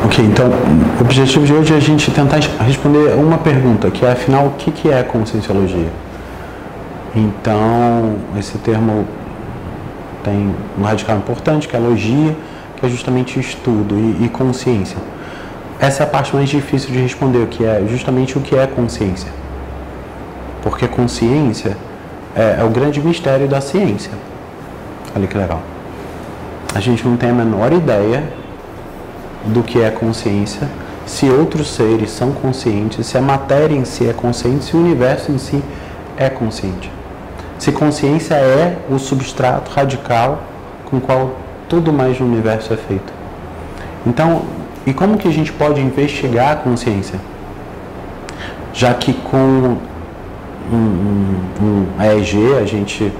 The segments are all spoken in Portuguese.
Ok, então o objetivo de hoje é a gente tentar responder uma pergunta, que é, afinal, o que é conscienciologia? Então, esse termo tem um radical importante, que é a logia, que é justamente estudo e consciência. Essa é a parte mais difícil de responder, que é justamente o que é consciência. Porque consciência é o grande mistério da ciência. Olha que legal. A gente não tem a menor ideia do que é consciência, se outros seres são conscientes, se a matéria em si é consciente, se o universo em si é consciente. Se consciência é o substrato radical com o qual tudo mais no universo é feito. Então, e como que a gente pode investigar a consciência? Já que com um EEG a gente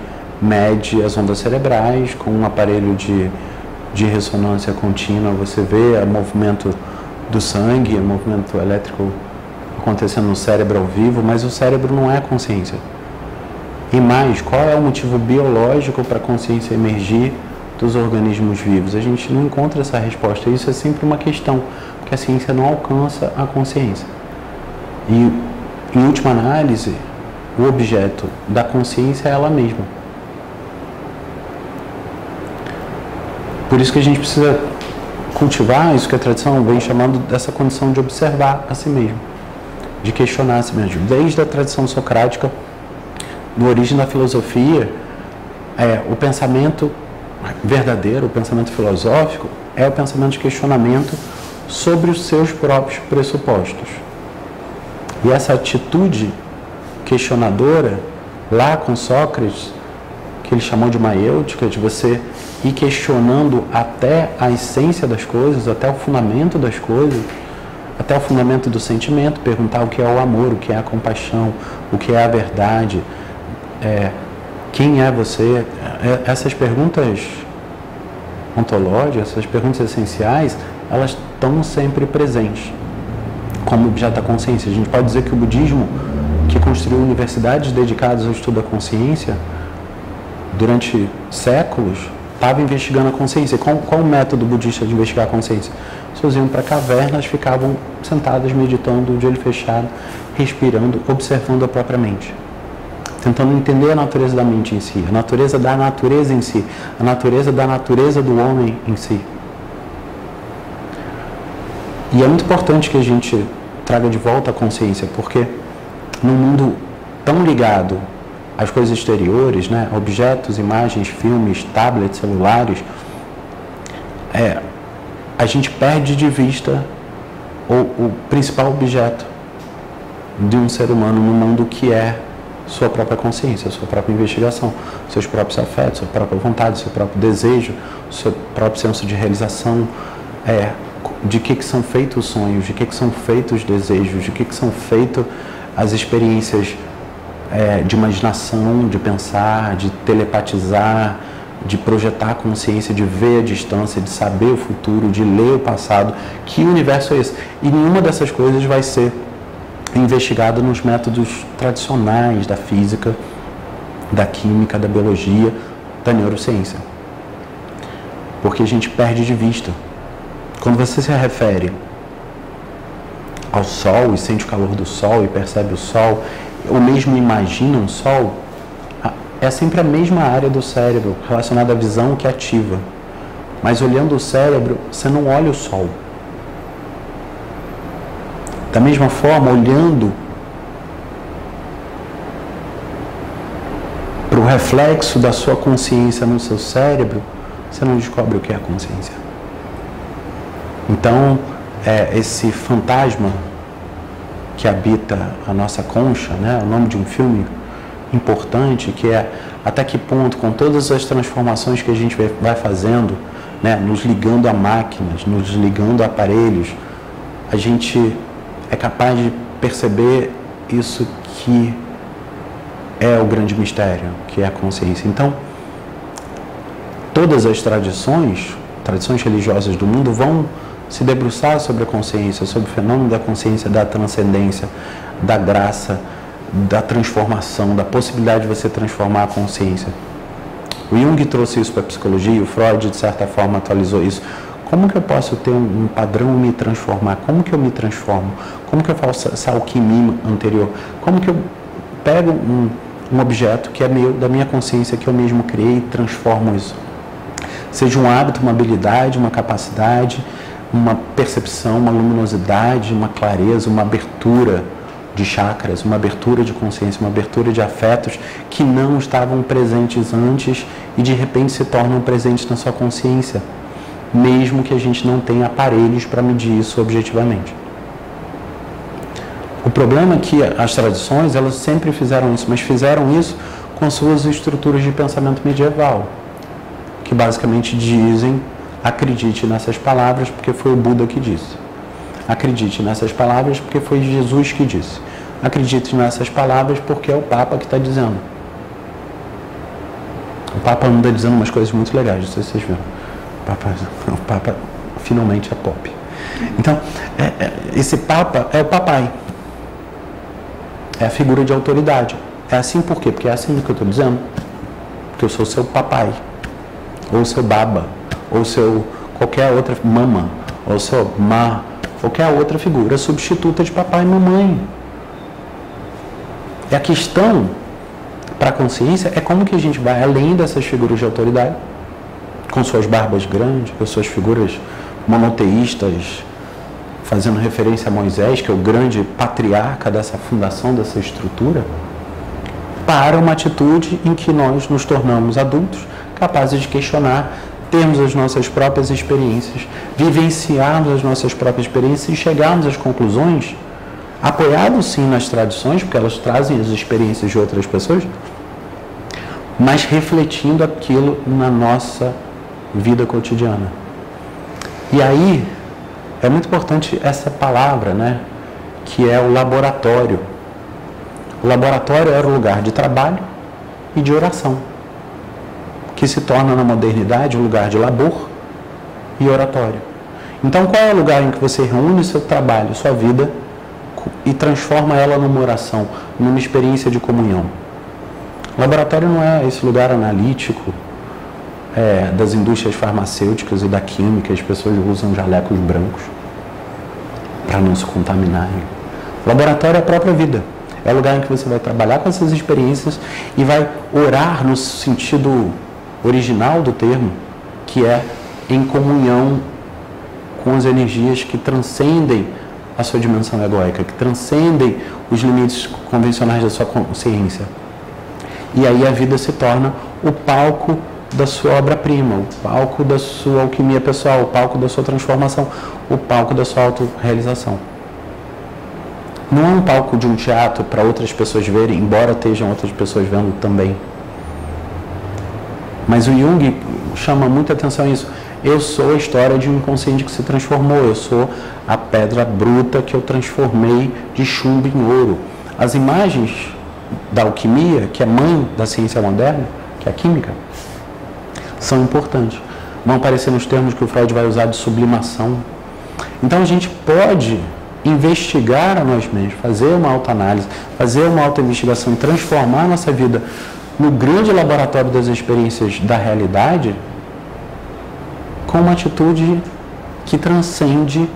mede as ondas cerebrais, com um aparelho de ressonância contínua você vê o movimento do sangue, o movimento elétrico acontecendo no cérebro ao vivo, mas o cérebro não é consciência. E mais, qual é o motivo biológico para a consciência emergir dos organismos vivos? A gente não encontra essa resposta. Isso é sempre uma questão, porque a ciência não alcança a consciência. E, em última análise, o objeto da consciência é ela mesma. Por isso que a gente precisa cultivar isso que a tradição vem chamando dessa condição de observar a si mesmo, de questionar a si mesmo. Desde a tradição socrática, no origem da filosofia, o pensamento verdadeiro, o pensamento filosófico, é o pensamento de questionamento sobre os seus próprios pressupostos. E essa atitude questionadora, lá com Sócrates, que ele chamou de maiêutica, de você ir questionando até a essência das coisas, até o fundamento das coisas, até o fundamento do sentimento, perguntar o que é o amor, o que é a compaixão, o que é a verdade, quem é você. Essas perguntas ontológicas, essas perguntas essenciais, elas estão sempre presentes como objeto da consciência. A gente pode dizer que o budismo, que construiu universidades dedicadas ao estudo da consciência, durante séculos, estava investigando a consciência. Qual o método budista de investigar a consciência? As pessoas iam para cavernas, ficavam sentadas, meditando, de olho fechado, respirando, observando a própria mente, tentando entender a natureza da mente em si, a natureza da natureza em si, a natureza da natureza do homem em si. E é muito importante que a gente traga de volta a consciência, porque num mundo tão ligado às coisas exteriores, né, objetos, imagens, filmes, tablets, celulares, a gente perde de vista o principal objeto de um ser humano no mundo, que é sua própria consciência, sua própria investigação, seus próprios afetos, sua própria vontade, seu próprio desejo, seu próprio senso de realização, de que são feitos os sonhos, de que são feitos os desejos, de que são feitas as experiências de imaginação, de pensar, de telepatizar, de projetar a consciência, de ver a distância, de saber o futuro, de ler o passado. Que universo é esse? E nenhuma dessas coisas vai ser investigada nos métodos tradicionais da física, da química, da biologia, da neurociência. Porque a gente perde de vista. Quando você se refere ao Sol e sente o calor do Sol e percebe o Sol, ou mesmo imagina um Sol, é sempre a mesma área do cérebro relacionada à visão que ativa. Mas olhando o cérebro, você não olha o Sol. Da mesma forma, olhando para o reflexo da sua consciência no seu cérebro, você não descobre o que é a consciência. Então, esse fantasma que habita a nossa concha, né, o nome de um filme importante, que é até que ponto, com todas as transformações que a gente vai fazendo, né, nos ligando a máquinas, nos ligando a aparelhos, a gente é capaz de perceber isso que é o grande mistério, que é a consciência. Então, todas as tradições religiosas do mundo vão se debruçar sobre a consciência, sobre o fenômeno da consciência, da transcendência, da graça, da transformação, da possibilidade de você transformar a consciência. O Jung trouxe isso para a psicologia, o Freud, de certa forma, atualizou isso Como que eu posso ter um padrão e me transformar? Como que eu me transformo? Como que eu faço essa alquimia anterior? Como que eu pego um objeto que é meu, da minha consciência, que eu mesmo criei e transformo isso? Seja um hábito, uma habilidade, uma capacidade, uma percepção, uma luminosidade, uma clareza, uma abertura de chakras, uma abertura de consciência, uma abertura de afetos que não estavam presentes antes e de repente se tornam presentes na sua consciência, mesmo que a gente não tenha aparelhos para medir isso objetivamente. O problema é que as tradições, elas sempre fizeram isso, mas fizeram isso com suas estruturas de pensamento medieval, que basicamente dizem: acredite nessas palavras porque foi o Buda que disse. Acredite nessas palavras porque foi Jesus que disse. Acredite nessas palavras porque é o Papa que está dizendo. O Papa anda dizendo umas coisas muito legais, não sei se vocês viram. O Papa finalmente é pop. Então, esse Papa é o papai. É a figura de autoridade. É assim por quê? Porque é assim que eu estou dizendo. Porque eu sou seu papai. Ou seu baba. Ou seu qualquer outra mama. Ou seu ma. Qualquer outra figura substituta de papai e mamãe. E a questão para a consciência é como que a gente vai além dessas figuras de autoridade, com suas barbas grandes, com suas figuras monoteístas, fazendo referência a Moisés, que é o grande patriarca dessa fundação, dessa estrutura, para uma atitude em que nós nos tornamos adultos, capazes de questionar, termos as nossas próprias experiências, vivenciarmos as nossas próprias experiências e chegarmos às conclusões, apoiados sim nas tradições, porque elas trazem as experiências de outras pessoas, mas refletindo aquilo na nossa vida cotidiana. E aí, é muito importante essa palavra, né, que é o laboratório. O laboratório era o lugar de trabalho e de oração, que se torna na modernidade um lugar de labor e oratório. Então, qual é o lugar em que você reúne o seu trabalho, sua vida, e transforma ela numa oração, numa experiência de comunhão? O laboratório não é esse lugar analítico das indústrias farmacêuticas e da química. As pessoas usam jalecos brancos para não se contaminarem. O laboratório é a própria vida. É o lugar em que você vai trabalhar com essas experiências e vai orar no sentido original do termo, que é em comunhão com as energias que transcendem a sua dimensão egóica, que transcendem os limites convencionais da sua consciência. E aí a vida se torna o palco da sua obra-prima, o palco da sua alquimia pessoal, o palco da sua transformação, o palco da sua autorrealização. Não é um palco de um teatro para outras pessoas verem, embora estejam outras pessoas vendo também. Mas o Jung chama muita atenção a isso. Eu sou a história de um inconsciente que se transformou. Eu sou a pedra bruta que eu transformei de chumbo em ouro. As imagens da alquimia, que é mãe da ciência moderna, que é a química, são importantes. Vão aparecer nos termos que o Freud vai usar de sublimação. Então a gente pode investigar a nós mesmos, fazer uma autoanálise, fazer uma autoinvestigação e transformar a nossa vida no grande laboratório das experiências da realidade, com uma atitude que transcende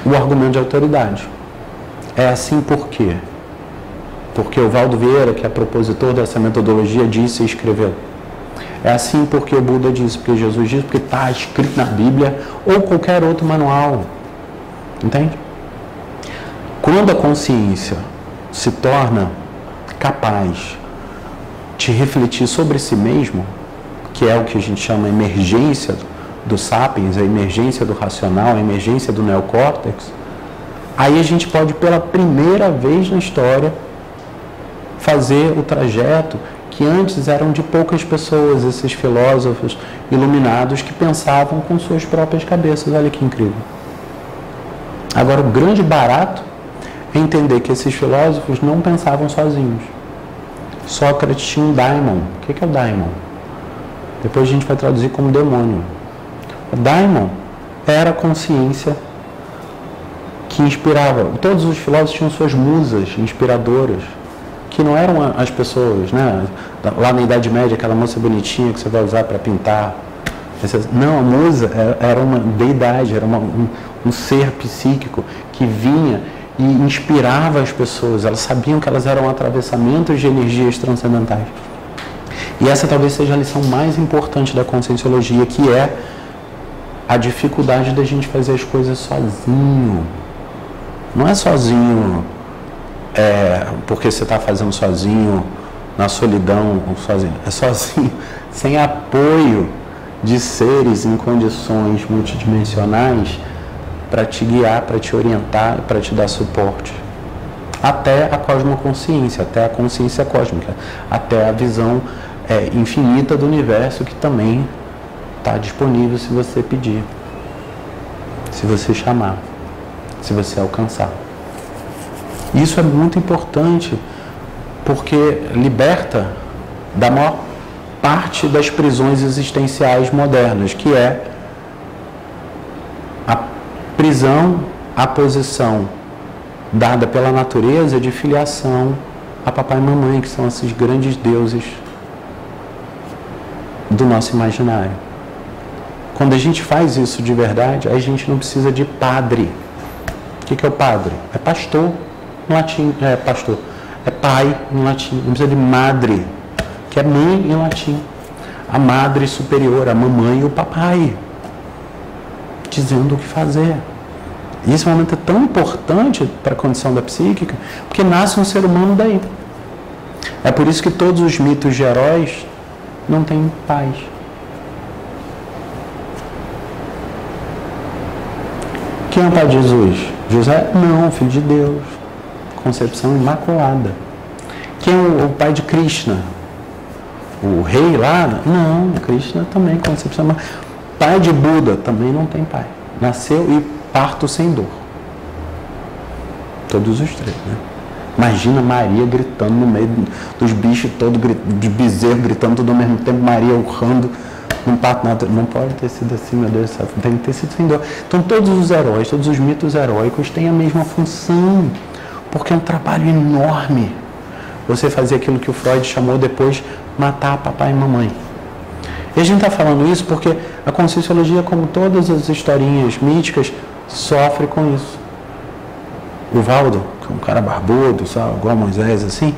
o argumento de autoridade. É assim por quê? Porque o Valdo Vieira, que é propositor dessa metodologia, disse e escreveu. É assim porque o Buda disse, porque Jesus disse, porque está escrito na Bíblia ou qualquer outro manual. Entende? Quando a consciência se torna capaz de refletir sobre si mesmo, que é o que a gente chama de emergência do sapiens, a emergência do racional, a emergência do neocórtex, aí a gente pode, pela primeira vez na história, fazer o trajeto que antes eram de poucas pessoas, esses filósofos iluminados que pensavam com suas próprias cabeças. Olha que incrível. Agora, o grande barato é entender que esses filósofos não pensavam sozinhos. Sócrates tinha um daimon. O que é o daimon? Depois a gente vai traduzir como demônio. O daimon era a consciência que inspirava. Todos os filósofos tinham suas musas inspiradoras, que que não eram as pessoas, né? Lá na Idade Média, aquela moça bonitinha que você vai usar para pintar. Não, a musa era uma deidade, era um ser psíquico que vinha e inspirava as pessoas. Elas sabiam que elas eram atravessamentos de energias transcendentais. E essa talvez seja a lição mais importante da Conscienciologia, que é a dificuldade da gente fazer as coisas sozinho. Não é sozinho porque você está fazendo sozinho, na solidão, sozinho. É sozinho, sem apoio de seres em condições multidimensionais para te guiar, para te orientar, para te dar suporte. Até a cosmoconsciência, até a consciência cósmica, até a visão infinita do universo, que também está disponível se você pedir, se você chamar, se você alcançar. Isso é muito importante, porque liberta da maior parte das prisões existenciais modernas, que é a prisão, a posição dada pela natureza de filiação a papai e mamãe, que são esses grandes deuses do nosso imaginário. Quando a gente faz isso de verdade, a gente não precisa de padre. O que é o padre? É pastor, em latim, pastor. É pai, em latim. Não precisa de madre, que é mãe em latim. A madre superior, a mamãe e o papai, dizendo o que fazer. E esse momento é tão importante para a condição da psíquica, porque nasce um ser humano daí. É por isso que todos os mitos de heróis não têm pais. Quem é o pai de Jesus? José? Não, filho de Deus. Concepção imaculada. Quem é o pai de Krishna? O rei lá? Não, Krishna também, concepção imaculada. Pai de Buda? Também não tem pai. Nasceu e parto sem dor. Todos os três, né? Imagina Maria gritando no meio dos bichos todos, dos bezerros gritando tudo ao mesmo tempo, Maria urrando num parto natural. Não pode ter sido assim, meu Deus do céu, tem que ter sido sem dor. Então todos os heróis, todos os mitos heróicos têm a mesma função, porque é um trabalho enorme você fazer aquilo que o Freud chamou depois, matar papai e mamãe. E a gente está falando isso porque a Conscienciologia, como todas as historinhas míticas, sofre com isso. O Valdo, que é um cara barbudo, sabe, igual a Moisés, assim,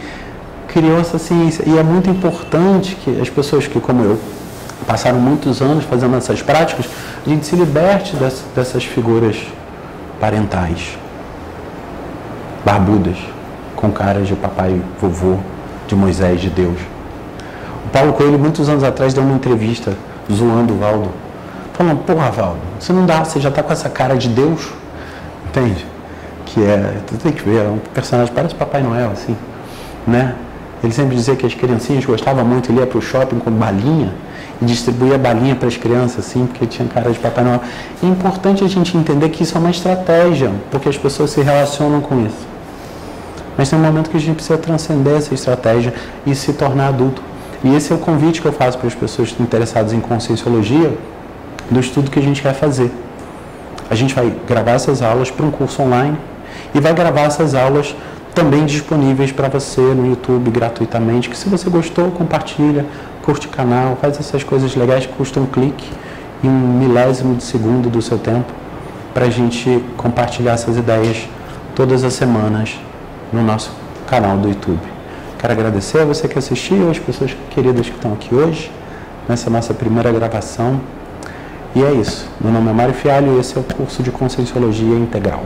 criou essa ciência. E é muito importante que as pessoas que, como eu, passaram muitos anos fazendo essas práticas, a gente se liberte dessas figuras parentais, barbudas, com caras de papai e vovô, de Moisés, de Deus. O Paulo Coelho, muitos anos atrás, deu uma entrevista zoando o Valdo, falando, porra, Valdo, você não dá, você já está com essa cara de Deus, entende? Que tu tem que ver, é um personagem, parece Papai Noel, assim, né? Ele sempre dizia que as criancinhas gostavam muito, ele ia para o shopping com balinha e distribuía balinha para as crianças, assim, porque tinha cara de Papai Noel. É importante a gente entender que isso é uma estratégia, porque as pessoas se relacionam com isso. Mas tem um momento que a gente precisa transcender essa estratégia e se tornar adulto. E esse é o convite que eu faço para as pessoas interessadas em Conscienciologia, do estudo que a gente quer fazer. A gente vai gravar essas aulas para um curso online e vai gravar essas aulas também disponíveis para você no YouTube gratuitamente, que se você gostou, compartilha, curte o canal, faz essas coisas legais que custam um clique e 1/1000 de segundo do seu tempo, para a gente compartilhar essas ideias todas as semanas no nosso canal do YouTube. Quero agradecer a você que assistiu, as pessoas queridas que estão aqui hoje, nessa nossa primeira gravação. E é isso. Meu nome é Mário Fialho e esse é o curso de Conscienciologia Integral.